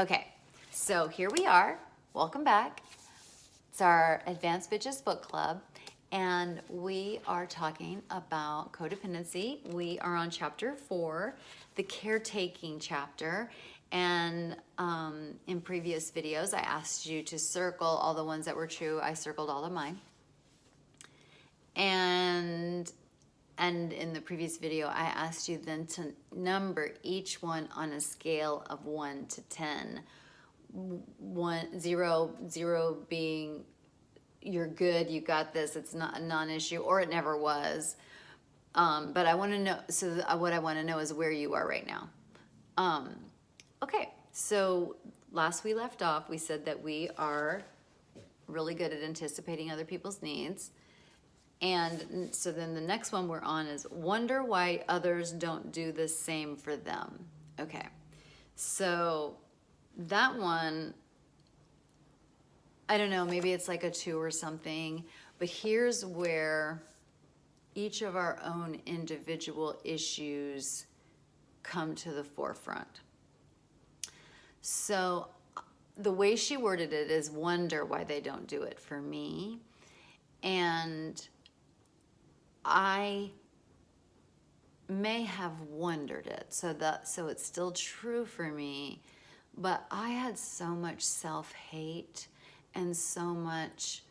Okay, so here we are. Welcome back. It's our Advanced Bitches Book Club, and we are talking about codependency. We are on chapter 4, the caretaking chapter. And in previous videos, I asked you to circle all the ones that were true. I circled all of mine. And in the previous video, I asked you then to number each one on a scale of 1 to 10. 0 being you're good, you got this, it's not a non-issue, or it never was. But I want to know, so what I want to know is where you are right now. Okay, so last we left off, we said that we are really good at anticipating other people's needs. And so then the next one we're on is wonder why others don't do the same for them. Okay, so that one, I don't know, maybe it's like a 2 or something, but here's where each of our own individual issues come to the forefront. So the way she worded it is wonder why they don't do it for me. And I may have wondered it, so it's still true for me, but I had so much self-hate and so much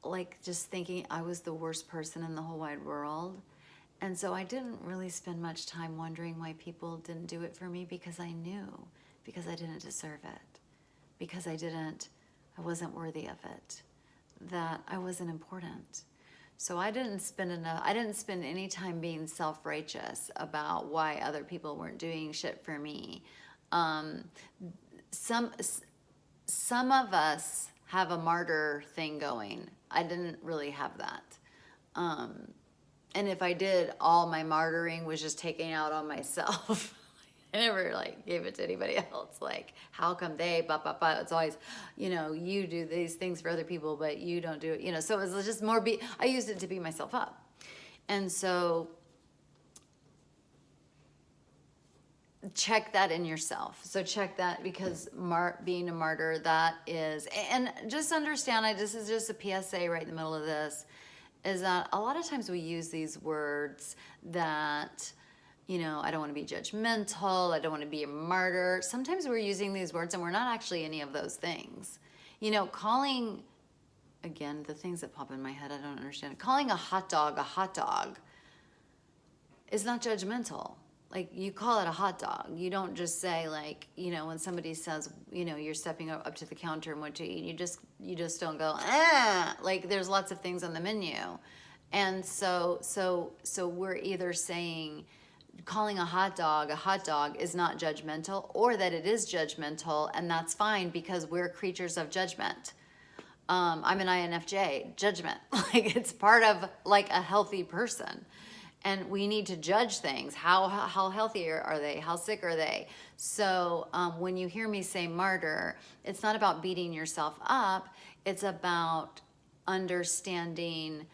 like just thinking I was the worst person in the whole wide world. And so I didn't really spend much time wondering why people didn't do it for me, because I knew, because I didn't deserve it, because I wasn't worthy of it, that I wasn't important. So I didn't spend any time being self-righteous about why other people weren't doing shit for me. Some of us have a martyr thing going. I didn't really have that. And if I did, all my martyring was just taking out on myself. I never like gave it to anybody else. Like, how come they, it's always, you do these things for other people, but you don't do it, so it was just more, I used it to beat myself up. And so check that in yourself. So check that, because being a martyr, that is, and just understand, this is just a PSA right in the middle of this, is that a lot of times we use these words that, I don't want to be judgmental, I don't want to be a martyr. Sometimes we're using these words and we're not actually any of those things. Calling, again, the things that pop in my head, I don't understand. Calling a hot dog is not judgmental. Like, you call it a hot dog. You don't just say, like, when somebody says, you're stepping up to the counter and what to eat, you just don't go, like, there's lots of things on the menu. And so we're either saying, calling a hot dog is not judgmental, or that it is judgmental, and that's fine because we're creatures of judgment. I'm an INFJ, judgment. Like, it's part of like a healthy person. And we need to judge things. How healthy are they? How sick are they? So when you hear me say martyr, it's not about beating yourself up. It's about understanding.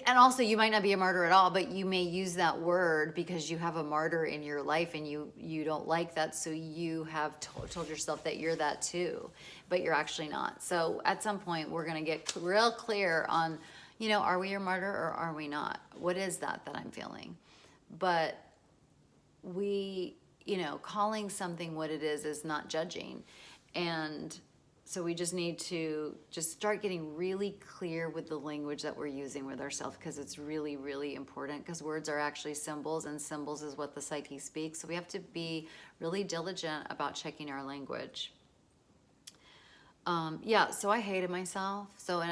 And also, you might not be a martyr at all, but you may use that word because you have a martyr in your life and you don't like that. So you have told yourself that you're that too, but you're actually not. So at some point, we're going to get real clear on, are we a martyr or are we not? What is that I'm feeling? But calling something what it is not judging. And so we just need to just start getting really clear with the language that we're using with ourselves, because it's really, really important, because words are actually symbols, and symbols is what the psyche speaks. So we have to be really diligent about checking our language. So I hated myself. So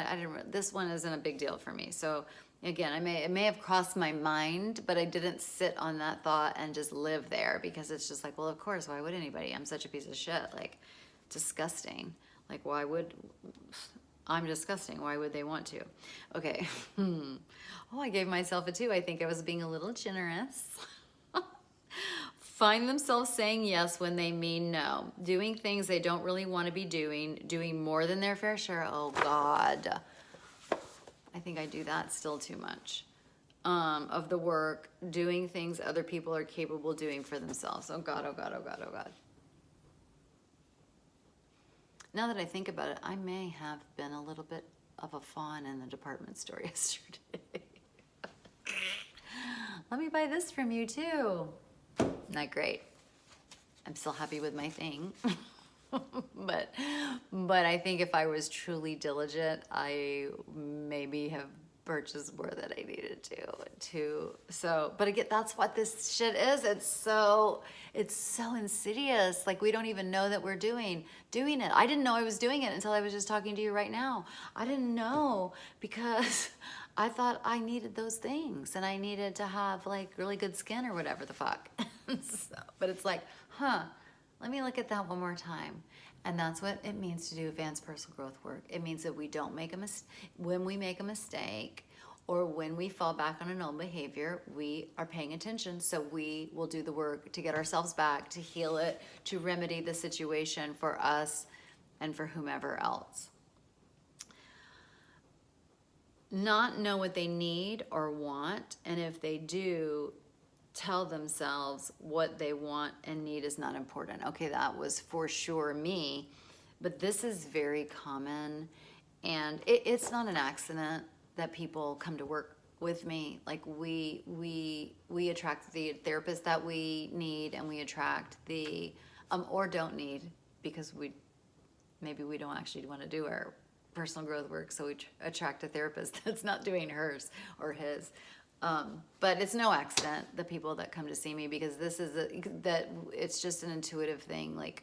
this one isn't a big deal for me. So again, it may have crossed my mind, but I didn't sit on that thought and just live there, because it's just like, well, of course, why would anybody? I'm such a piece of shit. Like, disgusting. Like, I'm disgusting. Why would they want to? Okay. Oh, I gave myself a 2. I think I was being a little generous. Find themselves saying yes when they mean no. Doing things they don't really want to be doing more than their fair share. Oh, God. I think I do that still too much. of the work, doing things other people are capable of doing for themselves. Oh God, oh God, oh God, oh God. Now that I think about it, I may have been a little bit of a fawn in the department store yesterday. Let me buy this from you too. Not great. I'm still happy with my thing. but I think if I was truly diligent, I maybe have purchased more than I needed to. So, but again, that's what this shit is. It's so insidious. Like we don't even know that we're doing it. I didn't know I was doing it until I was just talking to you right now. I didn't know because I thought I needed those things and I needed to have like really good skin or whatever the fuck. So, but it's like, let me look at that one more time. And that's what it means to do advanced personal growth work. It means that we don't make a mistake. When we make a mistake or when we fall back on an old behavior, we are paying attention. So we will do the work to get ourselves back, to heal it, to remedy the situation for us and for whomever else. Not know what they need or want, and if they do, tell themselves what they want and need is not important. Okay, that was for sure me, but this is very common, and it's not an accident that people come to work with me. Like we attract the therapist that we need, and we attract the or don't need, because maybe we don't actually want to do our personal growth work, so we attract a therapist that's not doing hers or his. But it's no accident, the people that come to see me, because this is that it's just an intuitive thing. Like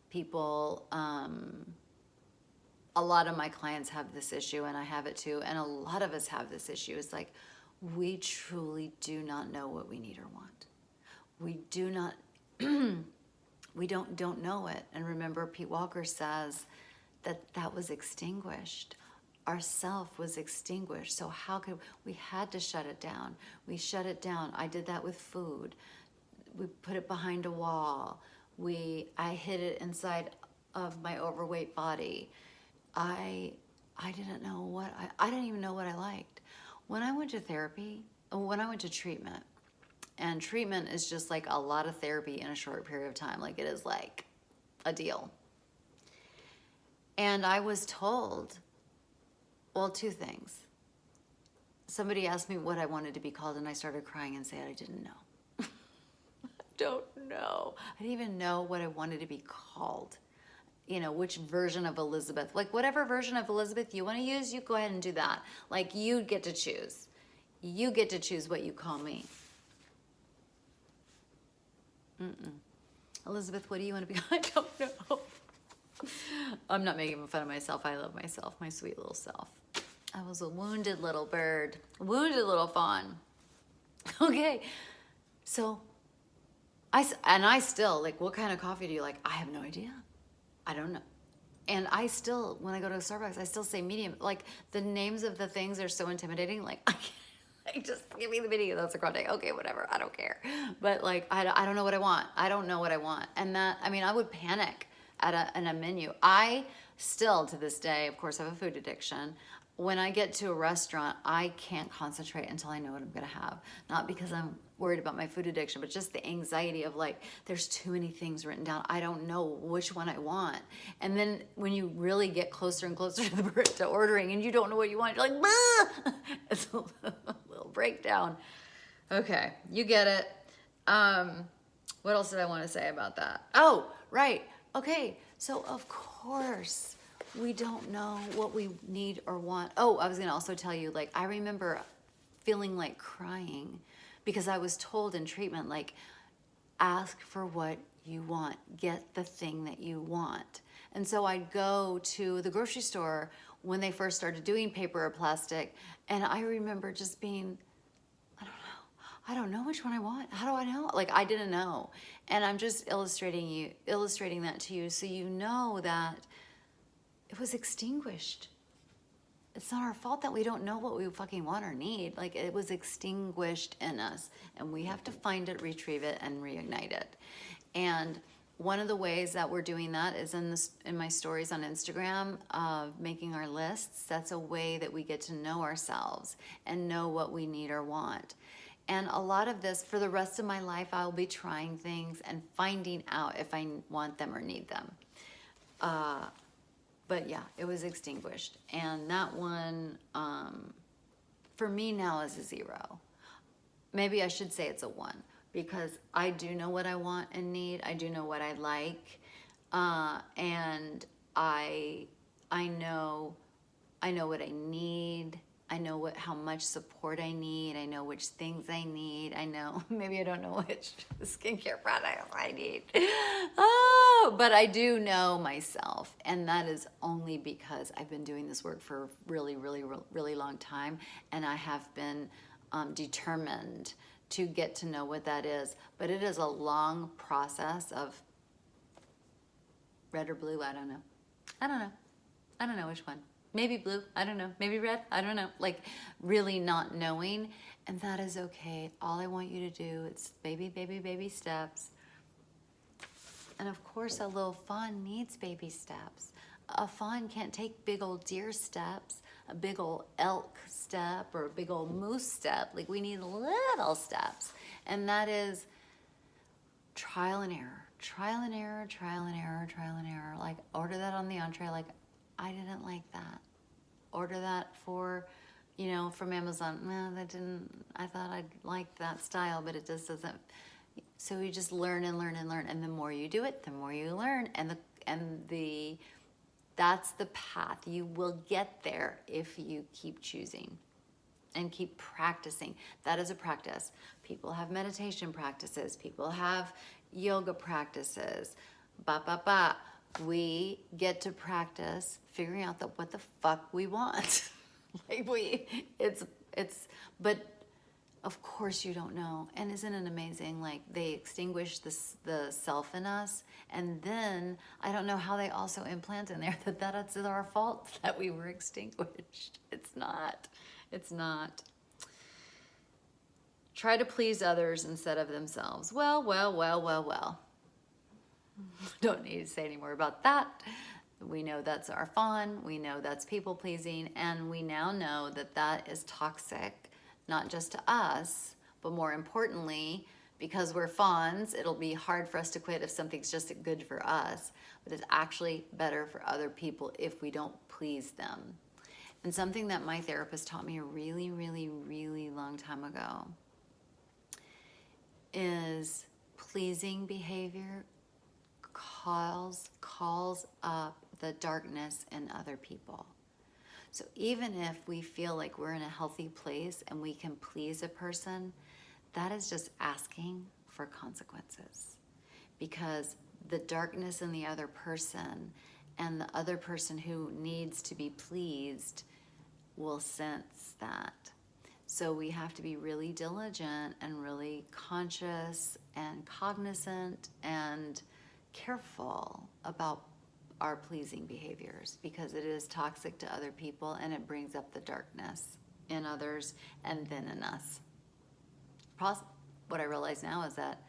people, a lot of my clients have this issue, and I have it too, and a lot of us have this issue. It's like we truly do not know what we need or want. We do not, we don't know it. And remember, Pete Walker says that was extinguished. Our self was extinguished. So how could we had to shut it down? We shut it down. I did that with food. We put it behind a wall. I hid it inside of my overweight body. I didn't know what I didn't even know what I liked. When I went to therapy, when I went to treatment, and treatment is just like a lot of therapy in a short period of time. Like it is like a deal. And I was told, well, two things. Somebody asked me what I wanted to be called, and I started crying and said I didn't know. I don't know. I didn't even know what I wanted to be called. You know, which version of Elizabeth. Like whatever version of Elizabeth you want to use, you go ahead and do that. Like you get to choose. You get to choose what you call me. Elizabeth, what do you want to be called? I don't know. I'm not making fun of myself. I love myself, my sweet little self. I was a wounded little bird, a wounded little fawn. Okay, so I still, like, what kind of coffee do you like? I have no idea. I don't know. And I still, when I go to Starbucks, I still say medium. Like, the names of the things are so intimidating. Like, just give me the video. That's a grande. Okay, whatever. I don't care. But, like, I don't know what I want. I don't know what I want. And that, I mean, I would panic at a menu. I still, to this day, of course, have a food addiction. When I get to a restaurant, I can't concentrate until I know what I'm going to have. Not because I'm worried about my food addiction, but just the anxiety of like, there's too many things written down. I don't know which one I want. And then when you really get closer and closer to ordering and you don't know what you want, you're like, bah! It's a little breakdown. Okay, you get it. What else did I want to say about that? Oh, right. Okay, so of course, we don't know what we need or want. Oh, I was going to also tell you, like, I remember feeling like crying because I was told in treatment, like, ask for what you want. Get the thing that you want. And so I'd go to the grocery store when they first started doing paper or plastic, and I remember just being, I don't know which one I want. How do I know? Like, I didn't know. And I'm just illustrating that to you so you know that it was extinguished. It's not our fault that we don't know what we fucking want or need. Like, it was extinguished in us, and we have to find it, retrieve it, and reignite it. And one of the ways that we're doing that is in my stories on Instagram of making our lists. That's a way that we get to know ourselves and know what we need or want. And a lot of this, for the rest of my life, I'll be trying things and finding out if I want them or need them. But yeah, it was extinguished. And that one, for me now, is a 0. Maybe I should say it's a 1, because I do know what I want and need. I do know what I like. And I know what I need. I know how much support I need. I know which things I need. I know, maybe I don't know which skincare products I need. Oh, but I do know myself. And that is only because I've been doing this work for a really, really, really long time. And I have been determined to get to know what that is. But it is a long process of red or blue. I don't know. I don't know which one. Maybe blue, I don't know. Maybe red, I don't know. Like really not knowing, and that is okay. All I want you to do is baby, baby, baby steps. And of course a little fawn needs baby steps. A fawn can't take big old deer steps, a big old elk step, or a big old moose step. Like we need little steps. And that is trial and error, trial and error, trial and error, trial and error. Like order that on the entree, like I didn't like that. Order that for, from Amazon. No, that didn't, I thought I'd like that style, but it just doesn't. So you just learn and learn and learn. And the more you do it, the more you learn. And that's the path. You will get there if you keep choosing and keep practicing. That is a practice. People have meditation practices. People have yoga practices. We get to practice figuring out what the fuck we want. But of course you don't know. And isn't it amazing? Like they extinguish the self in us, and then I don't know how they also implant in there that's our fault that we were extinguished. It's not. Try to please others instead of themselves. Well. Don't need to say any more about that. We know that's our fawn. We know that's people pleasing. And we now know that is toxic, not just to us, but more importantly, because we're fawns, it'll be hard for us to quit if something's just good for us. But it's actually better for other people if we don't please them. And something that my therapist taught me a really, really, really long time ago is pleasing behavior calls up the darkness in other people. So even if we feel like we're in a healthy place and we can please a person, that is just asking for consequences, because the darkness in the other person and the other person who needs to be pleased will sense that. So we have to be really diligent and really conscious and cognizant and careful about our pleasing behaviors, because it is toxic to other people and it brings up the darkness in others and then in us. What I realize now is that,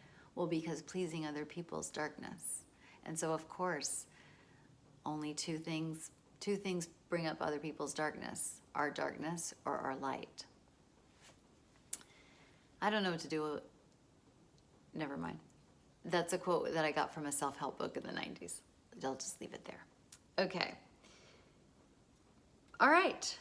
because pleasing other people's darkness. And so of course, only two things bring up other people's darkness: our darkness or our light. I don't know what to do. Never mind. That's a quote that I got from a self-help book in the 90s. I'll just leave it there. Okay. All right.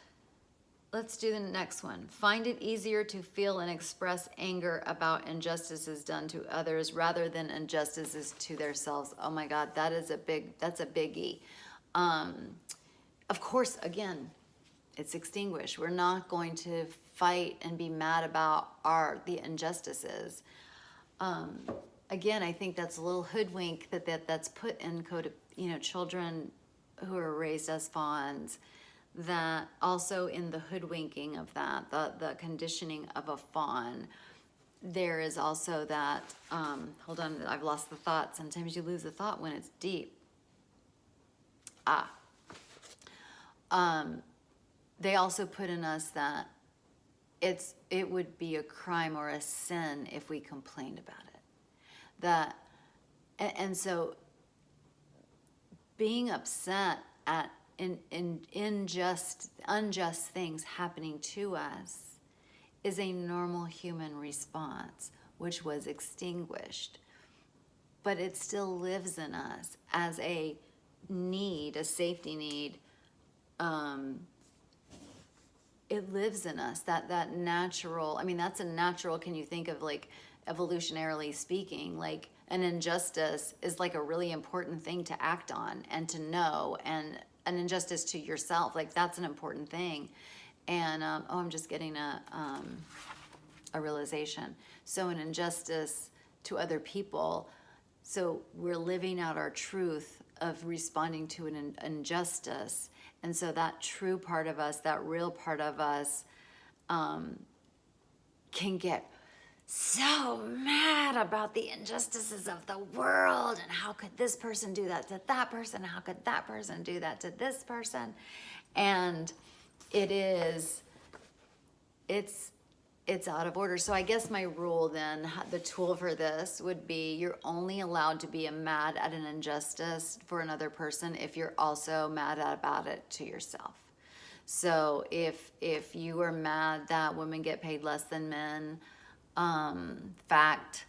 Let's do the next one. Find it easier to feel and express anger about injustices done to others rather than injustices to themselves. Oh my God, that's a biggie. Of course, again, it's extinguished. We're not going to fight and be mad about the injustices. Again, I think that's a little hoodwink that's put in children who are raised as fawns, that also in the hoodwinking of that, the conditioning of a fawn, there is also that, hold on, I've lost the thought. Sometimes you lose the thought when it's deep. They also put in us that it would be a crime or a sin if we complained about it. That And so being upset at unjust things happening to us is a normal human response, which was extinguished. But it still lives in us as a need, a safety need. It lives in us, that natural, I mean, that's a natural, can you think of like evolutionarily speaking, like an injustice is like a really important thing to act on and to know, and an injustice to yourself, like that's an important thing. And I'm just getting a realization. So an injustice to other people, so we're living out our truth of responding to an injustice. And so that true part of us, that real part of us, can get so mad about the injustices of the world, and how could this person do that to that person? How could that person do that to this person? And it's out of order. So I guess my rule then, the tool for this would be, you're only allowed to be mad at an injustice for another person if you're also mad about it to yourself. So if you are mad that women get paid less than men, fact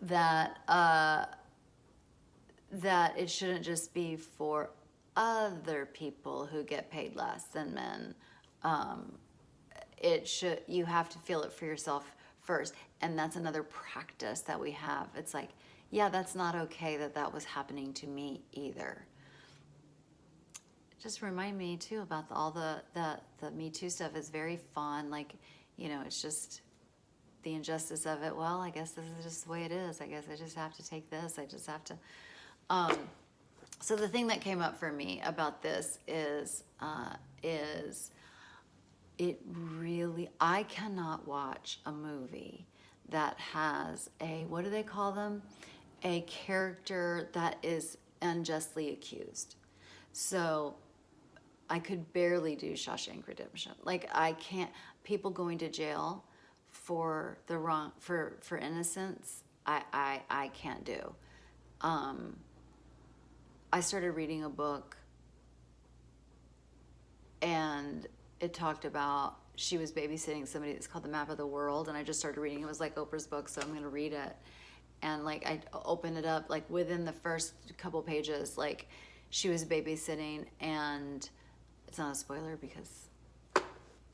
that that it shouldn't just be for other people who get paid less than men. You have to feel it for yourself first. And that's another practice that we have. It's like, yeah, that's not okay that was happening to me either. Just remind me too about all the Me Too stuff is very fun. Like, it's just the injustice of it. Well, I guess this is just the way it is. I guess I just have to take this. I just have to. So the thing that came up for me about this is it really, I cannot watch a movie that has what do they call them? A character that is unjustly accused. So I could barely do Shawshank Redemption. Like, I can't, people going to jail for the wrong, for innocence, I can't do. I started reading a book, and it talked about, she was babysitting somebody that's called The Map of the World, and I just started reading. It was like Oprah's book, so I'm going to read it. And like, I opened it up, like within the first couple pages, like she was babysitting, and it's not a spoiler because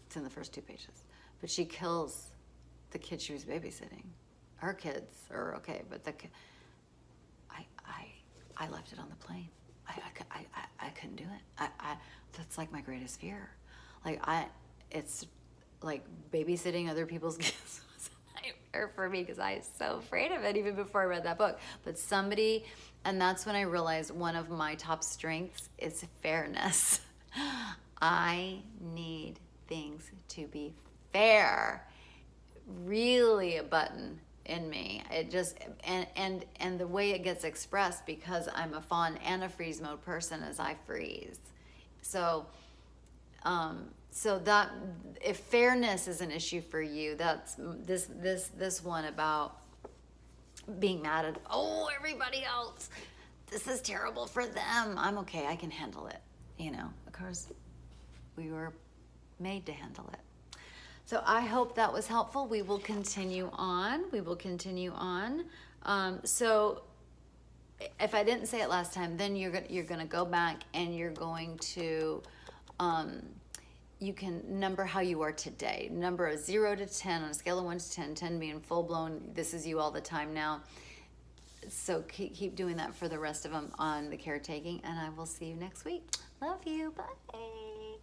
it's in the first 2 pages, but she kills the kid she was babysitting. Her kids are okay, but I left it on the plane. I couldn't do it. That's like my greatest fear. Like, it's like babysitting other people's kids was a nightmare for me because I was so afraid of it even before I read that book. But and that's when I realized one of my top strengths is fairness. I need things to be fair. Really a button in me. It just, and the way it gets expressed, because I'm a fawn and a freeze mode person, is I freeze. So that, if fairness is an issue for you, that's this one about being mad at, everybody else, this is terrible for them. I'm okay, I can handle it. Of course, we were made to handle it. So I hope that was helpful. We will continue on. So if I didn't say it last time, then you're going to go back and you're going to, you can number how you are today. Number a 0 to 10 on a scale of 1 to 10, 10 being full blown, this is you all the time now. So keep doing that for the rest of them on the caretaking, and I will see you next week. Love you. Bye.